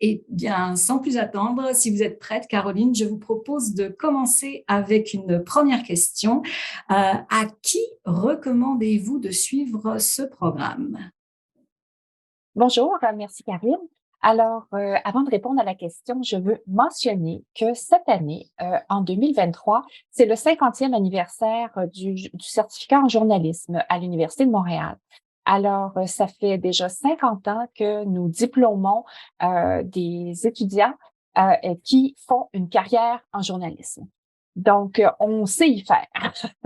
Eh bien, sans plus attendre, si vous êtes prête, Caroline, je vous propose de commencer avec une première question. À qui recommandez-vous de suivre ce programme? Bonjour, merci Karine. Alors, avant de répondre à la question, je veux mentionner que cette année, en 2023, c'est le 50e anniversaire du certificat en journalisme à l'Université de Montréal. Alors, ça fait déjà 50 ans que nous diplômons des étudiants qui font une carrière en journalisme. Donc, on sait y faire.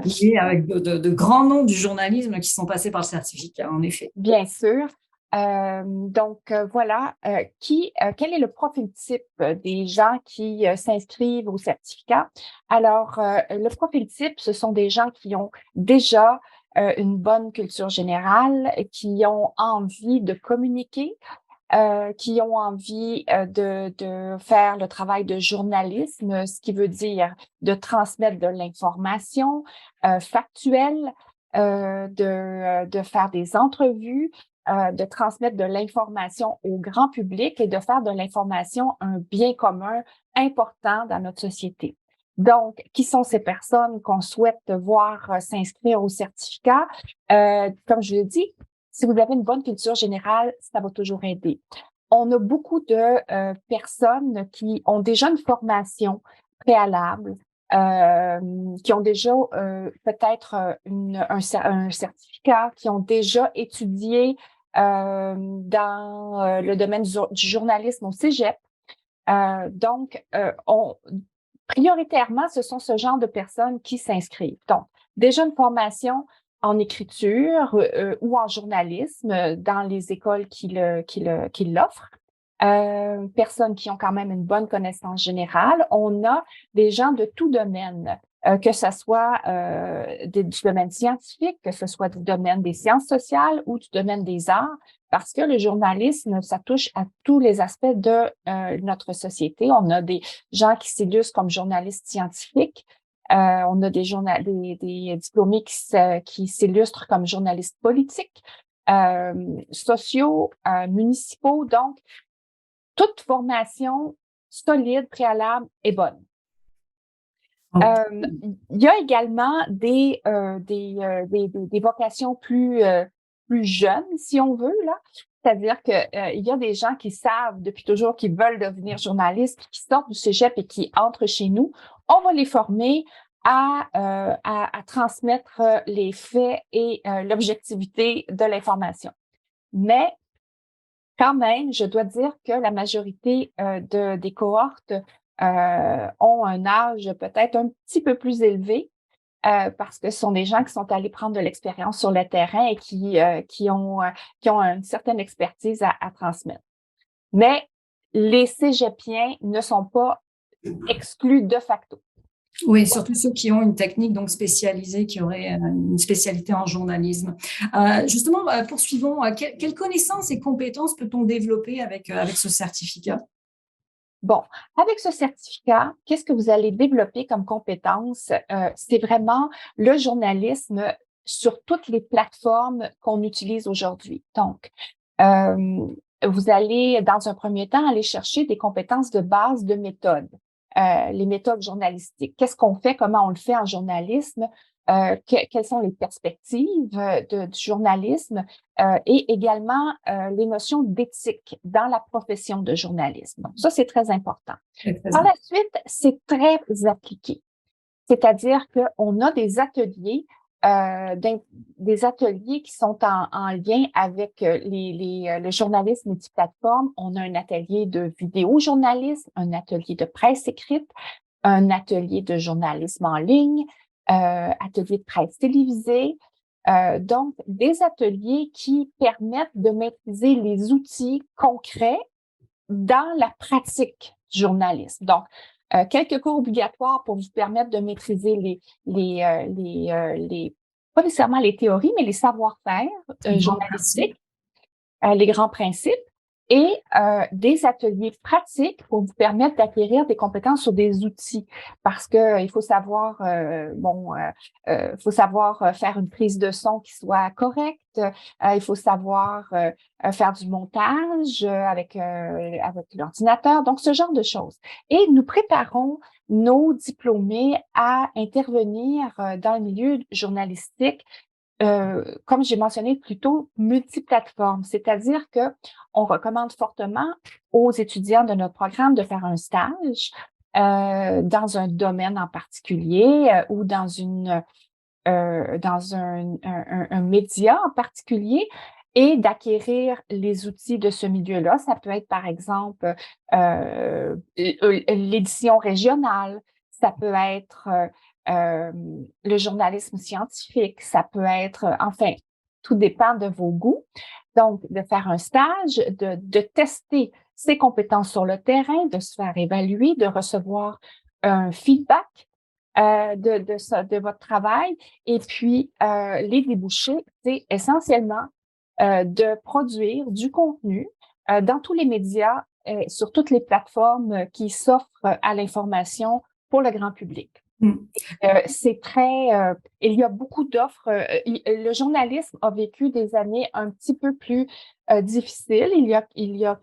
Oui, avec de grands noms du journalisme qui sont passés par le certificat, en effet. Bien sûr. Voilà, quel est le profil type des gens qui s'inscrivent au certificat? Alors, le profil type, ce sont des gens qui ont déjà une bonne culture générale, qui ont envie de communiquer, qui ont envie de faire le travail de journalisme, ce qui veut dire de transmettre de l'information factuelle, de faire des entrevues, de transmettre de l'information au grand public et de faire de l'information un bien commun important dans notre société. Donc, qui sont ces personnes qu'on souhaite voir s'inscrire au certificat? Comme je l'ai dit, si vous avez une bonne culture générale, ça va toujours aider. On a beaucoup de personnes qui ont déjà une formation préalable, qui ont déjà peut-être un certificat, qui ont déjà étudié dans le domaine du journalisme au cégep. Prioritairement, ce sont ce genre de personnes qui s'inscrivent. Donc, déjà une formation en écriture ou en journalisme dans les écoles qui l'offrent. Personnes qui ont quand même une bonne connaissance générale. On a des gens de tout domaine, que ce soit du domaine scientifique, que ce soit du domaine des sciences sociales ou du domaine des arts, parce que le journalisme, ça touche à tous les aspects de notre société. On a des gens qui s'illustrent comme journalistes scientifiques. On a des diplômés qui s'illustrent comme journalistes politiques, sociaux, municipaux. Donc, toute formation solide, préalable est bonne. Il y a également des vocations plus jeunes, si on veut, là. C'est-à-dire que il y a des gens qui savent depuis toujours qu'ils veulent devenir journalistes, qui sortent du cégep et qui entrent chez nous. On va les former à transmettre les faits et l'objectivité de l'information. Mais quand même, je dois dire que la majorité des cohortes ont un âge peut-être un petit peu plus élevé parce que ce sont des gens qui sont allés prendre de l'expérience sur le terrain et qui ont une certaine expertise à transmettre. Mais les cégepiens ne sont pas exclus de facto. Oui, surtout ceux qui ont une technique donc spécialisée, qui auraient une spécialité en journalisme. Justement, poursuivons. Quelles connaissances et compétences peut-on développer avec ce certificat? Bon, avec ce certificat, qu'est-ce que vous allez développer comme compétences? C'est vraiment le journalisme sur toutes les plateformes qu'on utilise aujourd'hui. Donc, vous allez, dans un premier temps, aller chercher des compétences de base de méthode, les méthodes journalistiques. Qu'est-ce qu'on fait? Comment on le fait en journalisme? Quelles sont les perspectives du journalisme et également les notions d'éthique dans la profession de journalisme. Donc, ça, c'est très important. Par la suite, c'est très appliqué. C'est-à-dire qu'on a des ateliers qui sont en lien avec le journalisme multiplateforme. On a un atelier de vidéojournalisme, un atelier de presse écrite, un atelier de journalisme en ligne, atelier de presse télévisée. Donc, des ateliers qui permettent de maîtriser les outils concrets dans la pratique du journalisme. Donc, quelques cours obligatoires pour vous permettre de maîtriser pas nécessairement les théories, mais les savoir-faire journalistiques, les grands principes. et des ateliers pratiques pour vous permettre d'acquérir des compétences sur des outils. Parce que il faut savoir, faut savoir faire une prise de son qui soit correcte. Il faut savoir faire du montage avec l'ordinateur. Donc, ce genre de choses. Et nous préparons nos diplômés à intervenir dans le milieu journalistique, comme j'ai mentionné plus tôt, multiplateforme, c'est-à-dire que on recommande fortement aux étudiants de notre programme de faire un stage dans un domaine en particulier ou dans un média en particulier et d'acquérir les outils de ce milieu-là. Ça peut être, par exemple, l'édition régionale, ça peut être le journalisme scientifique, ça peut être, enfin, tout dépend de vos goûts. Donc, de faire un stage, de tester ses compétences sur le terrain, de se faire évaluer, de recevoir un feedback de votre travail. Et puis, les débouchés, c'est essentiellement de produire du contenu dans tous les médias, sur toutes les plateformes qui s'offrent à l'information pour le grand public. Mm. C'est très, il y a beaucoup d'offres. Le journalisme a vécu des années un petit peu plus difficiles. Il y a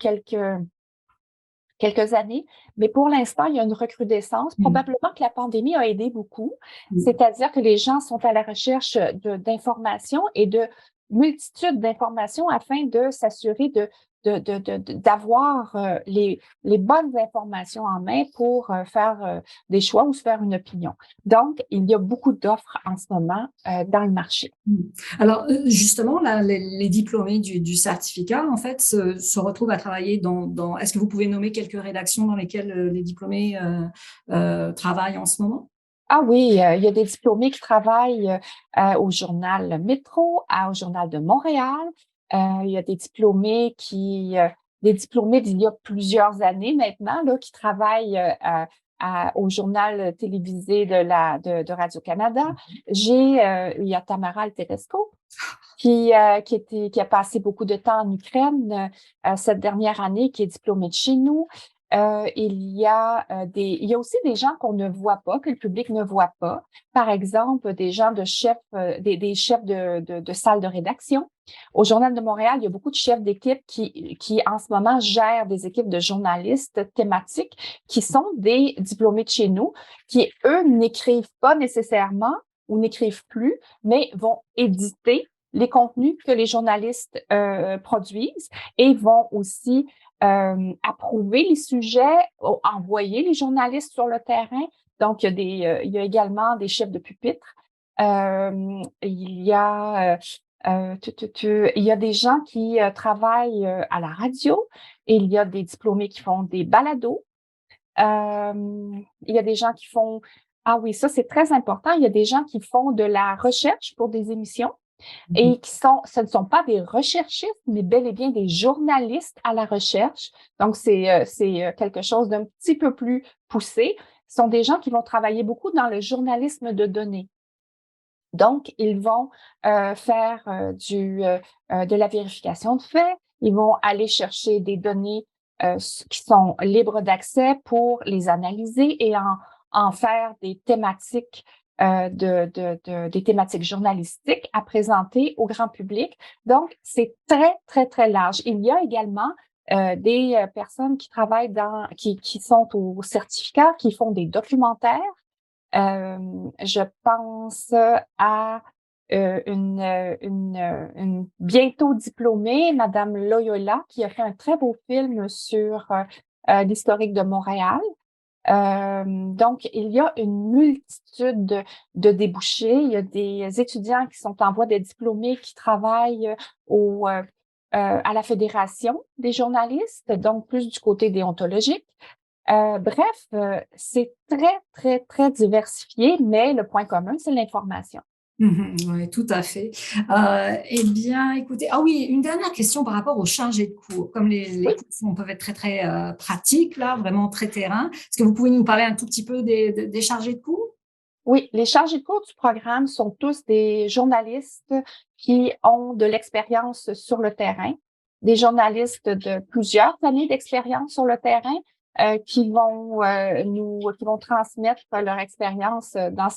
quelques années, mais pour l'instant, il y a une recrudescence. Probablement que la pandémie a aidé beaucoup, c'est-à-dire que les gens sont à la recherche d'informations et de multitudes d'informations afin de s'assurer d'avoir les bonnes informations en main pour faire des choix ou se faire une opinion. Donc, il y a beaucoup d'offres en ce moment dans le marché. Alors, justement, là, les diplômés du certificat, en fait, se retrouvent à travailler dans. Est-ce que vous pouvez nommer quelques rédactions dans lesquelles les diplômés travaillent en ce moment? Ah oui, il y a des diplômés qui travaillent au journal Métro, au journal de Montréal. Il y a des diplômés d'il y a plusieurs années maintenant, là, qui travaillent au journal télévisé de Radio-Canada. Il y a Tamara Alteresco qui a passé beaucoup de temps en Ukraine cette dernière année, qui est diplômée de chez nous. Il y a aussi des gens qu'on ne voit pas, que le public ne voit pas. Par exemple, des gens de chefs, des chefs de salle de rédaction. Au Journal de Montréal, il y a beaucoup de chefs d'équipe qui en ce moment gèrent des équipes de journalistes thématiques qui sont des diplômés de chez nous, qui eux n'écrivent pas nécessairement ou n'écrivent plus, mais vont éditer les contenus que les journalistes produisent et vont aussi approuver les sujets, envoyer les journalistes sur le terrain. Donc, il y a également des chefs de pupitre. Il y a il y a des gens qui travaillent à la radio. Et il y a des diplômés qui font des balados. Il y a des gens qui font... Ah oui, ça, c'est très important. Il y a des gens qui font de la recherche pour des émissions et ce ne sont pas des recherchistes, mais bel et bien des journalistes à la recherche. Donc, c'est quelque chose d'un petit peu plus poussé. Ce sont des gens qui vont travailler beaucoup dans le journalisme de données. Donc, ils vont faire de la vérification de faits. Ils vont aller chercher des données qui sont libres d'accès pour les analyser et en faire des thématiques des thématiques journalistiques à présenter au grand public. Donc, c'est très, très, très large. Il y a également des personnes qui travaillent qui sont au certificat, qui font des documentaires. Je pense à une bientôt diplômée, Madame Loyola, qui a fait un très beau film sur l'historique de Montréal. Donc, il y a une multitude de débouchés. Il y a des étudiants qui sont en voie de diplômés qui travaillent à la Fédération des journalistes, donc plus du côté déontologique. Bref, c'est très, très, très diversifié, mais le point commun, c'est l'information. Oui, tout à fait. Eh bien, écoutez, ah oui, une dernière question par rapport aux chargés de cours. Comme les Oui. cours peuvent être très, très pratiques, là, vraiment très terrain. Est-ce que vous pouvez nous parler un tout petit peu des chargés de cours? Oui, les chargés de cours du programme sont tous des journalistes qui ont de l'expérience sur le terrain. des journalistes de plusieurs années d'expérience sur le terrain qui vont transmettre leur expérience dans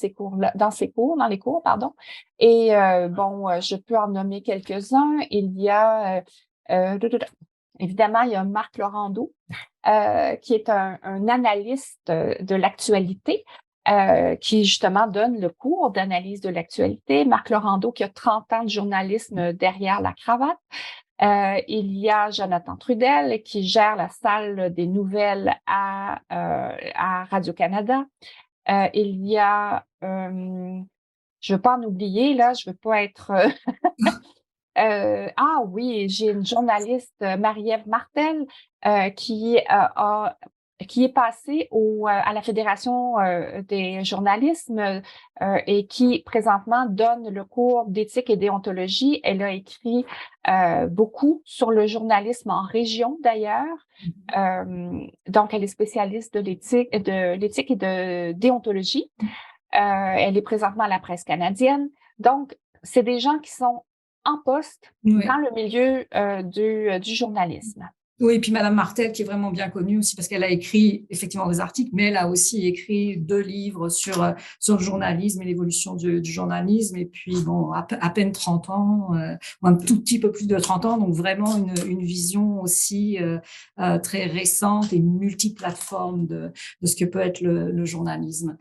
dans les cours, pardon. Et je peux en nommer quelques-uns. Il y a évidemment, il y a Marc Laurando, qui est un analyste de l'actualité, qui justement donne le cours d'analyse de l'actualité. Marc Laurando, qui a 30 ans de journalisme derrière la cravate. Il y a Jonathan Trudel, qui gère la salle des nouvelles à Radio-Canada. Il y a, je veux pas en oublier, là, je veux pas être... ah oui, j'ai une journaliste, Marie-Ève Martel, qui est passée à la Fédération des journalismes et qui présentement donne le cours d'éthique et déontologie. Elle a écrit beaucoup sur le journalisme en région d'ailleurs. Donc, elle est spécialiste de l'éthique et de déontologie. Elle est présentement à la Presse canadienne. Donc, c'est des gens qui sont en poste dans le milieu du journalisme. Oui, et puis Madame Martel, qui est vraiment bien connue aussi parce qu'elle a écrit effectivement des articles, mais elle a aussi écrit 2 livres sur le journalisme et l'évolution du journalisme. Et puis, bon, à peine 30 ans, ou un tout petit peu plus de 30 ans, donc vraiment une vision aussi très récente et multiplateforme de ce que peut être le journalisme.